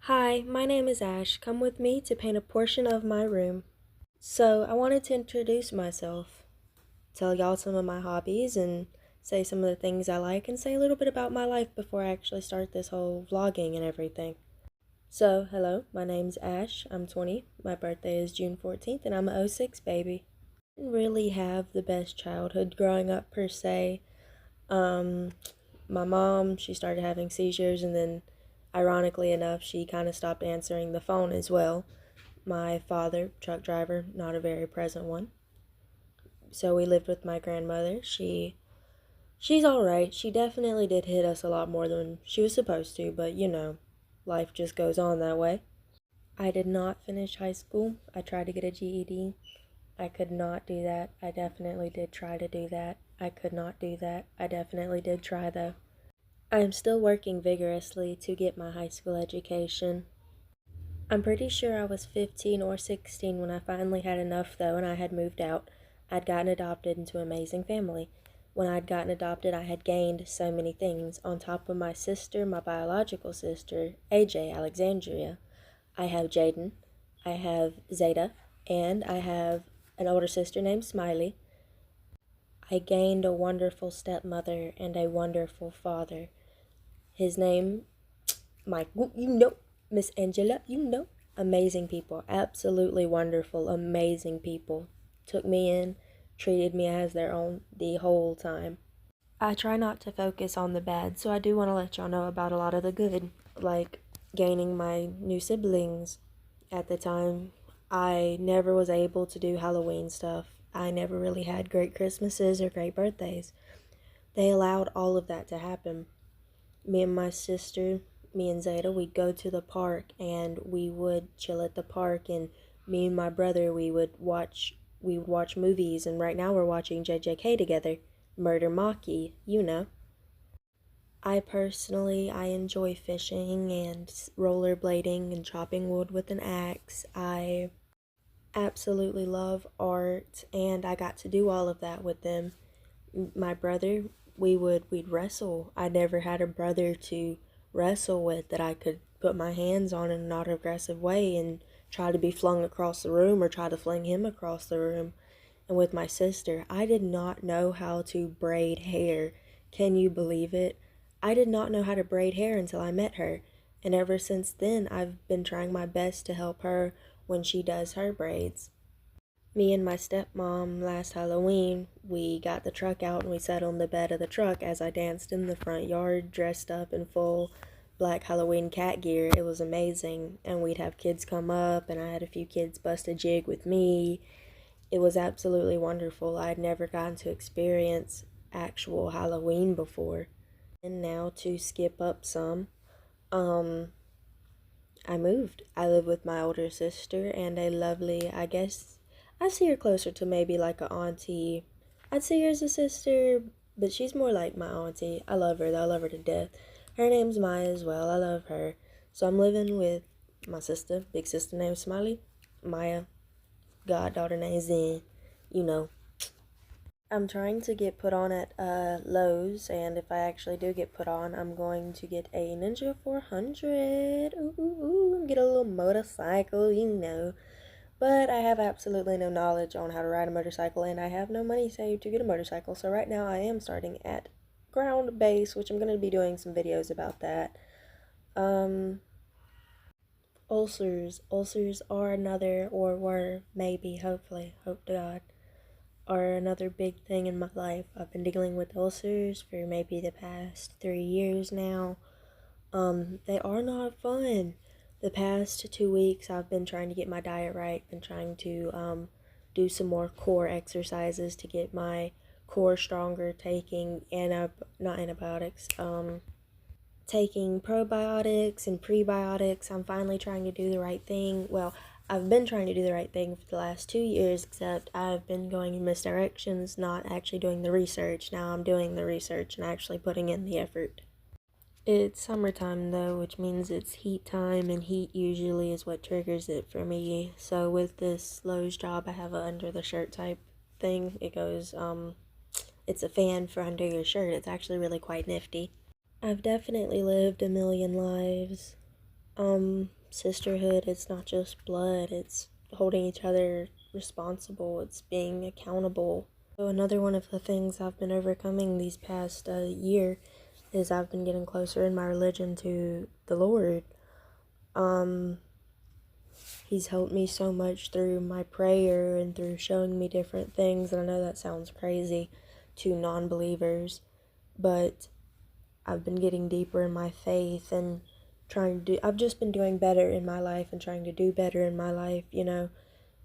Hi, my name is Ash. Come with me to paint a portion of my room. So, I wanted to introduce myself, tell y'all some of my hobbies, and say some of the things I like, and say a little bit about my life before I actually start this whole vlogging and everything. So, hello, my name's Ash. I'm 20. My birthday is June 14th, and I'm a '06 baby. I didn't really have the best childhood growing up, per se. Um, my mom, she started having seizures, and then ironically enough, she kind of stopped answering the phone as well. My father, truck driver, not a very present one. So we lived with my grandmother. She's all right. She definitely did hit us a lot more than she was supposed to, but life just goes on that way. I did not finish high school. I tried to get a GED. I could not do that. I definitely did try to do that. I could not do that. I definitely did try though. I am still working vigorously to get my high school education. I'm pretty sure I was 15 or 16 when I finally had enough though and I had moved out. I'd gotten adopted into an amazing family. When I'd gotten adopted, I had gained so many things. On top of my sister, my biological sister, AJ Alexandria, I have Jaden, I have Zeta, and I have an older sister named Smiley. I gained a wonderful stepmother and a wonderful father. His name, Mike, Miss Angela, amazing people, absolutely wonderful, amazing people. Took me in, treated me as their own the whole time. I try not to focus on the bad, so I do want to let y'all know about a lot of the good, like gaining my new siblings. At the time, I never was able to do Halloween stuff. I never really had great Christmases or great birthdays. They allowed all of that to happen. Me and my sister, me and Zeta, we'd go to the park and we would chill at the park, and me and my brother, we would watch movies, and right now we're watching JJK together, Murder Maki, I enjoy fishing and rollerblading and chopping wood with an axe. I absolutely love art, and I got to do all of that with them. My brother, we'd wrestle. I never had a brother to wrestle with that I could put my hands on in a not aggressive way and try to be flung across the room or try to fling him across the room. And with my sister, I did not know how to braid hair. Can you believe it? I did not know how to braid hair until I met her. And ever since then, I've been trying my best to help her when she does her braids. Me and my stepmom last Halloween, we got the truck out and we sat on the bed of the truck as I danced in the front yard dressed up in full black Halloween cat gear. It was amazing. And we'd have kids come up, and I had a few kids bust a jig with me. It was absolutely wonderful. I'd never gotten to experience actual Halloween before. And now to skip up some, um, I moved. I live with my older sister and a lovely, I guess, I see her closer to maybe like a auntie. I'd see her as a sister, but she's more like my auntie. I love her though, I love her to death. Her name's Maya as well. I love her. So I'm living with my sister, big sister named Smiley, Maya, goddaughter named Zen, you know. I'm trying to get put on at Lowe's, and if I actually do get put on, I'm going to get a Ninja 400. And get a little motorcycle. But I have absolutely no knowledge on how to ride a motorcycle, and I have no money saved to get a motorcycle. So right now I am starting at ground base, which I'm going to be doing some videos about that. Um, ulcers. Ulcers are another, or were, maybe, hopefully, hope to God, are another big thing in my life. I've been dealing with ulcers for maybe the past 3 years now. They are not fun. The past 2 weeks, I've been trying to get my diet right, been trying to do some more core exercises to get my core stronger, taking not antibiotics, taking probiotics and prebiotics. I'm finally trying to do the right thing. Well, I've been trying to do the right thing for the last 2 years, except I've been going in misdirections, not actually doing the research. Now I'm doing the research and actually putting in the effort. It's summertime though, which means it's heat time, and heat usually is what triggers it for me. So with this Lowe's job, I have a under the shirt type thing. It goes, it's a fan for under your shirt. It's actually really quite nifty. I've definitely lived a million lives. sisterhood. It's not just blood, it's holding each other responsible, it's being accountable. So another one of the things I've been overcoming these past year is I've been getting closer in my religion to the Lord. He's helped me so much through my prayer and through showing me different things. And I know that sounds crazy to non-believers, but I've been getting deeper in my faith and I've just been doing better in my life and trying to do better in my life. You know,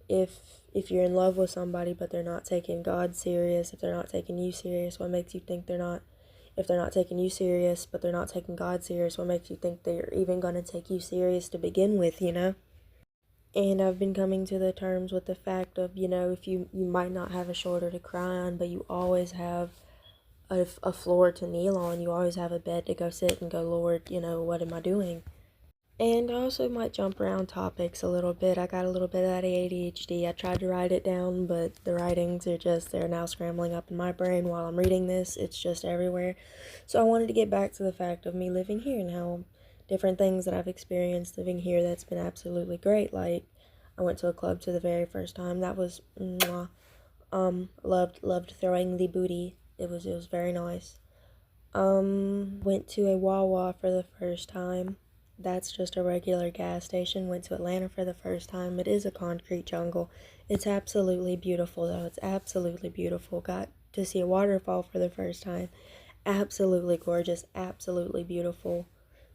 if you're in love with somebody but they're not taking God serious, if they're not taking you serious, what makes you think they're not? If they're not taking you serious but they're not taking God serious, what makes you think they're even going to take you serious to begin with, you know? And I've been coming to the terms with the fact of, you know, if you might not have a shoulder to cry on, but you always have a floor to kneel on. You always have a bed to go sit and go, Lord, you know, what am I doing? And I also might jump around topics a little bit. I got a little bit of that ADHD. I tried to write it down, but the writings are just, they're now scrambling up in my brain while I'm reading this. It's just everywhere. So I wanted to get back to the fact of me living here and how different things that I've experienced living here that's been absolutely great. Like, I went to a club for the very first time. That was mwah. Loved throwing the booty. It was very nice. Went to a Wawa for the first time. That's just a regular gas station. Went to Atlanta for the first time. It is a concrete jungle. It's absolutely beautiful though. It's absolutely beautiful. Got to see a waterfall for the first time. Absolutely gorgeous. Absolutely beautiful.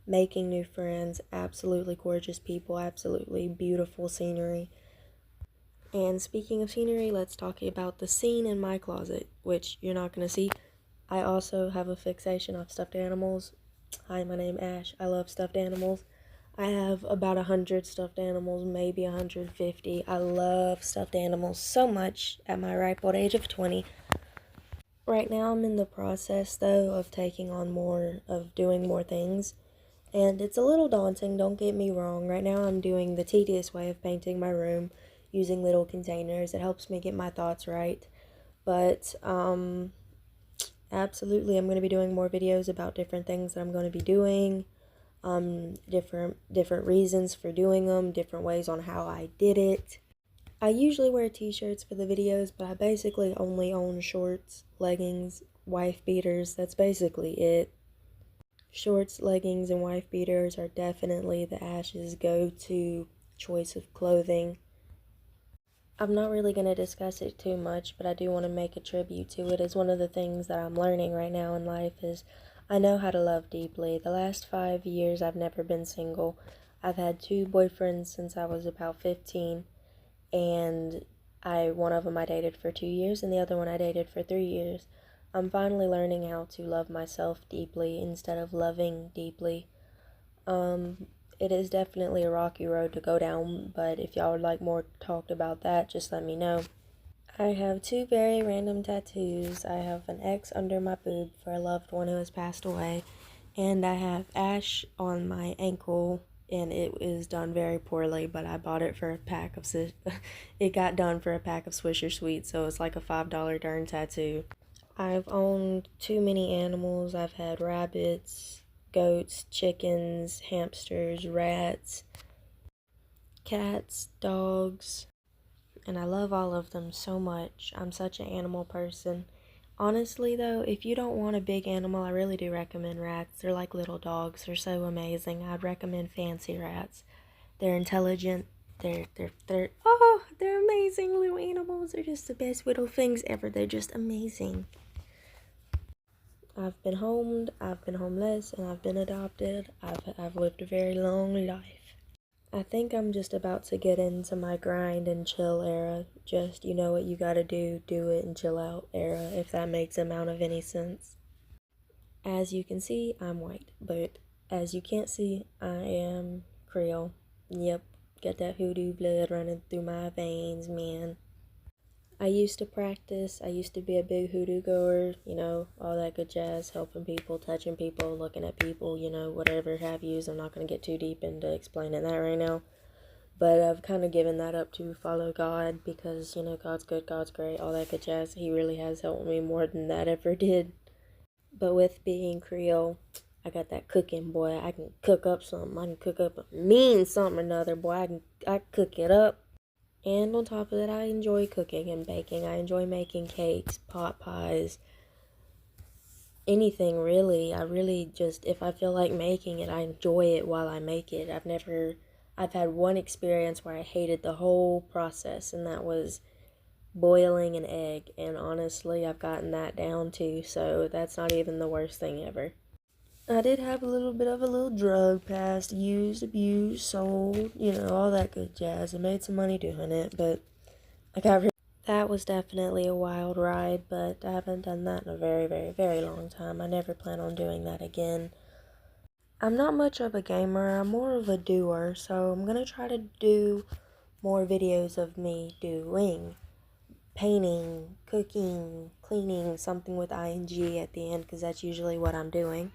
Making new friends. Absolutely gorgeous people. Absolutely beautiful scenery. And speaking of scenery, let's talk about the scene in my closet, which you're not going to see. I also have a fixation of stuffed animals. Hi, my name Ash. I love stuffed animals. I have about 100 stuffed animals, maybe 150. I love stuffed animals so much at my ripe old age of 20. Right now I'm in the process, though, of doing more things. And it's a little daunting, don't get me wrong. Right now I'm doing the tedious way of painting my room using little containers. It helps me get my thoughts right. But, absolutely, I'm going to be doing more videos about different things that I'm going to be doing, different reasons for doing them, different ways on how I did it. I usually wear t-shirts for the videos, but I basically only own shorts, leggings, wife beaters. That's basically it. Shorts, leggings, and wife beaters are definitely the Ash's go-to choice of clothing. I'm not really going to discuss it too much, but I do want to make a tribute to it as one of the things that I'm learning right now in life is I know how to love deeply. The last 5 years I've never been single. I've had 2 boyfriends since I was about 15, and one of them I dated for 2 years and the other one I dated for 3 years. I'm finally learning how to love myself deeply instead of loving deeply. It is definitely a rocky road to go down, but if y'all would like more talked about that, just let me know. I have 2 very random tattoos. I have an X under my boob for a loved one who has passed away, and I have Ash on my ankle, and it is done very poorly, but I bought it for a pack of it got done for a pack of Swisher Sweets, so it's like a $5 darn tattoo. I've owned too many animals. I've had rabbits, goats, chickens, hamsters, rats, cats, dogs, and I love all of them so much. I'm such an animal person. Honestly though, if you don't want a big animal, I really do recommend rats. They're like little dogs. They're so amazing. I'd recommend fancy rats. They're intelligent. They're amazing little animals. They're just the best little things ever. They're just amazing. I've been homed, I've been homeless, and I've been adopted. I've lived a very long life. I think I'm just about to get into my grind and chill era. Just, you know what you gotta do it and chill out era, if that makes amount of any sense. As you can see, I'm white, but as you can't see, I am Creole. Yep, got that hoodoo blood running through my veins, man. I used to practice. I used to be a big hoodoo goer, you know, all that good jazz, helping people, touching people, looking at people, you know, whatever have yous. I'm not going to get too deep into explaining that right now. But I've kind of given that up to follow God because, you know, God's good, God's great, all that good jazz. He really has helped me more than that ever did. But with being Creole, I got that cooking, boy. I can cook up something. I can cook up a mean something or another, boy. I cook it up. And on top of that, I enjoy cooking and baking. I enjoy making cakes, pot pies, anything really. I really just, if I feel like making it, I enjoy it while I make it. I've had one experience where I hated the whole process, and that was boiling an egg. And honestly, I've gotten that down too, so that's not even the worst thing ever. I did have a little bit of a little drug past, used, abused, sold, all that good jazz. I made some money doing it, but I got rid. That was definitely a wild ride, but I haven't done that in a very, very, very long time. I never plan on doing that again. I'm not much of a gamer, I'm more of a doer, so I'm gonna try to do more videos of me doing painting, cooking, cleaning, something with ing at the end, because that's usually what I'm doing.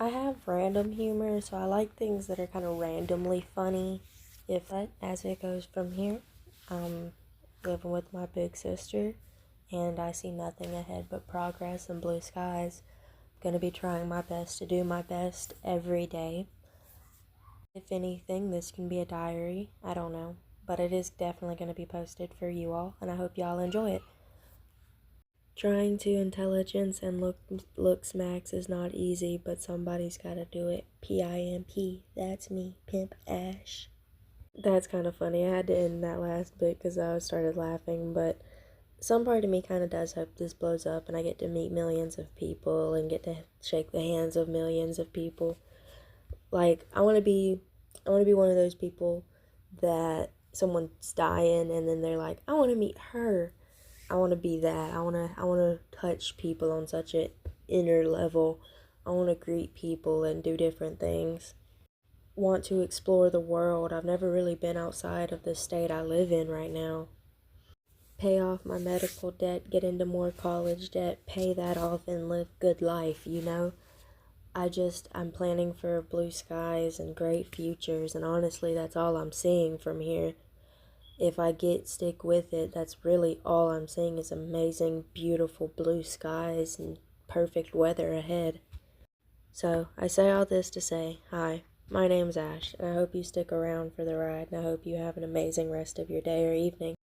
I have random humor, so I like things that are kind of randomly funny. If that, as it goes from here, living with my big sister, and I see nothing ahead but progress and blue skies. I'm gonna be trying my best to do my best every day. If anything, this can be a diary. I don't know, but it is definitely gonna be posted for you all, and I hope y'all enjoy it. Trying to intelligence and looks max is not easy, but somebody's gotta do it. PIMP. That's me, Pimp Ash. That's kind of funny. I had to end that last bit because I started laughing, but some part of me kind of does hope this blows up and I get to meet millions of people and get to shake the hands of millions of people. Like, I want to be one of those people that someone's dying and then they're like, I want to meet her. I want to be that. I want to touch people on such an inner level. I want to greet people and do different things. Want to explore the world. I've never really been outside of the state I live in right now. Pay off my medical debt, get into more college debt, pay that off and live good life. I'm planning for blue skies and great futures, and honestly, that's all I'm seeing from here. If I stick with it, that's really all I'm seeing is amazing, beautiful blue skies and perfect weather ahead. So, I say all this to say, hi, my name's Ash, and I hope you stick around for the ride, and I hope you have an amazing rest of your day or evening.